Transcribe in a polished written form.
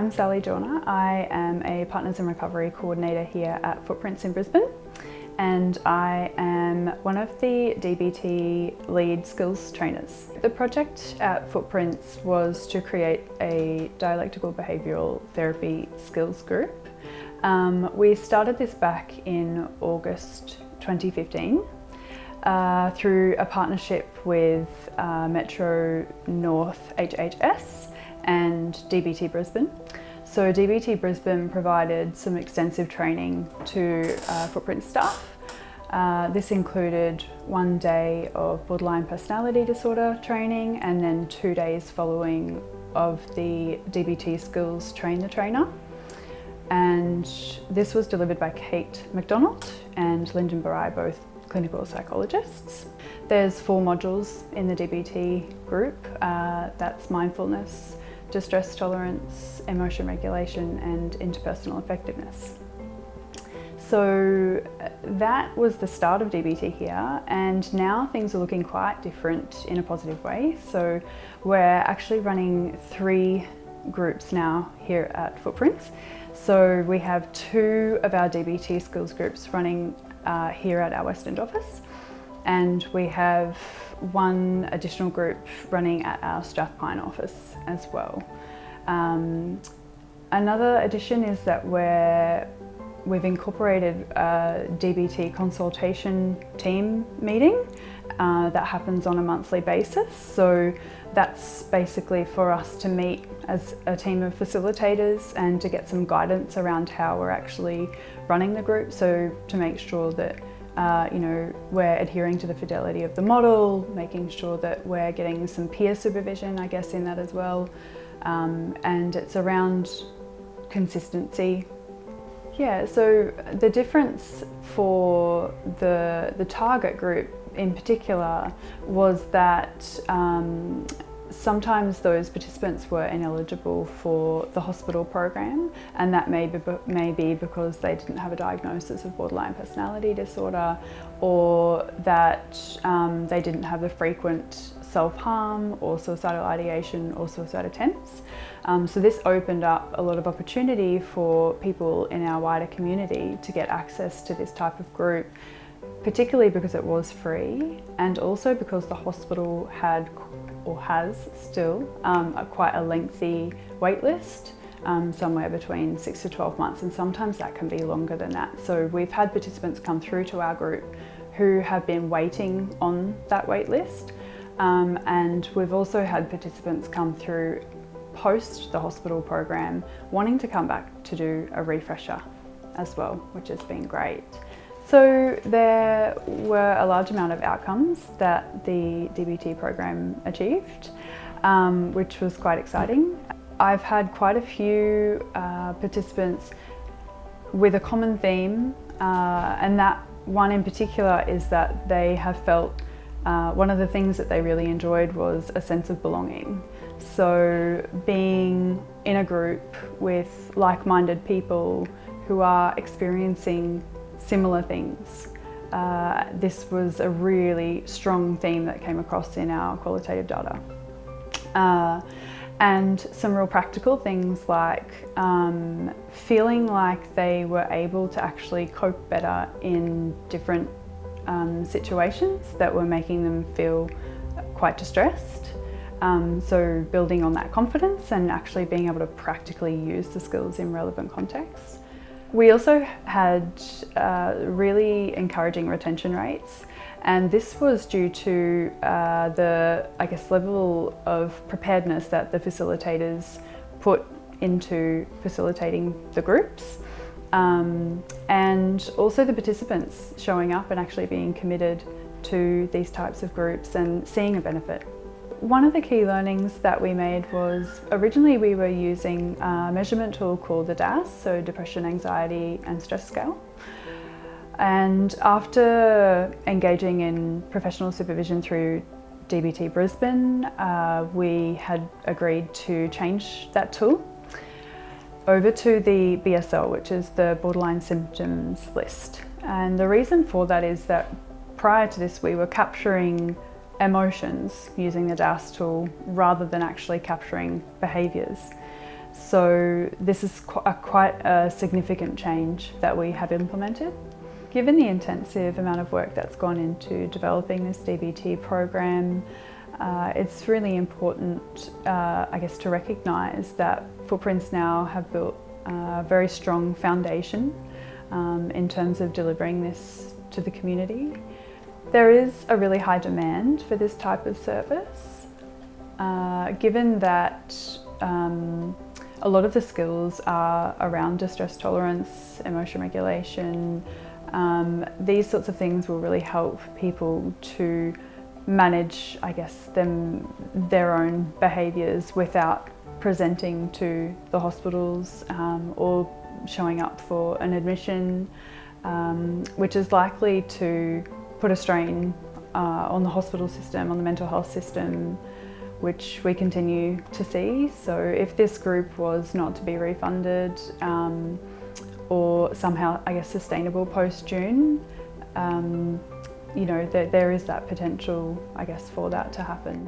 I'm Sally Joyner. I am a Partners in Recovery Coordinator here at Footprints in Brisbane, and I am one of the DBT lead skills trainers. The project at Footprints was to create a dialectical behavioural therapy skills group. We started this back in August 2015 through a partnership with Metro North HHS and DBT Brisbane. So DBT Brisbane provided some extensive training to Footprints staff. This included 1 day of borderline personality disorder training and then 2 days following of the DBT skills train the trainer. And this was delivered by Kate McDonald and Lyndon Barai, both clinical psychologists. There's 4 modules in the DBT group. That's mindfulness, distress tolerance, emotion regulation, and interpersonal effectiveness. So that was the start of DBT here, and now things are looking quite different in a positive way. So we're actually running 3 groups now here at Footprints. So we have 2 of our DBT skills groups running here at our West End office, and we have 1 additional group running at our Strathpine office as well. Another addition is that we've incorporated a DBT consultation team meeting that happens on a monthly basis. So that's basically for us to meet as a team of facilitators and to get some guidance around how we're actually running the group. So to make sure that we're adhering to the fidelity of the model, making sure that we're getting some peer supervision, I guess, in that as well. And it's around consistency. Yeah, so the difference for the target group in particular was that sometimes those participants were ineligible for the hospital program, and that may be because they didn't have a diagnosis of borderline personality disorder, or that they didn't have the frequent self-harm or suicidal ideation or suicide attempts. So this opened up a lot of opportunity for people in our wider community to get access to this type of group, particularly because it was free, and also because the hospital had or has still quite a lengthy wait list, somewhere between 6 to 12 months, and sometimes that can be longer than that. So we've had participants come through to our group who have been waiting on that wait list, and we've also had participants come through post the hospital program wanting to come back to do a refresher as well, which has been great. So there were a large amount of outcomes that the DBT program achieved, which was quite exciting. I've had quite a few participants with a common theme, and that one in particular is that they have felt one of the things that they really enjoyed was a sense of belonging. So being in a group with like-minded people who are experiencing similar things. This was a really strong theme that came across in our qualitative data. And some real practical things like feeling like they were able to actually cope better in different situations that were making them feel quite distressed. So building on that confidence and actually being able to practically use the skills in relevant contexts. We also had really encouraging retention rates, and this was due to the, level of preparedness that the facilitators put into facilitating the groups, and also the participants showing up and actually being committed to these types of groups and seeing a benefit. One of the key learnings that we made was originally we were using a measurement tool called the DASS, so Depression, Anxiety and Stress Scale. And after engaging in professional supervision through DBT Brisbane, we had agreed to change that tool over to the BSL, which is the Borderline Symptoms List. And the reason for that is that prior to this we were capturing emotions using the DASS tool rather than actually capturing behaviours. So this is quite a significant change that we have implemented. Given the intensive amount of work that's gone into developing this DBT program, it's really important, I guess, to recognise that Footprints now have built a very strong foundation in terms of delivering this to the community. There is a really high demand for this type of service, given that a lot of the skills are around distress tolerance, emotion regulation. These sorts of things will really help people to manage, I guess, their own behaviours without presenting to the hospitals or showing up for an admission, which is likely to put a strain on the hospital system, on the mental health system, which we continue to see. So if this group was not to be refunded or somehow, I guess, sustainable post-June, you know, there is that potential, I guess, for that to happen.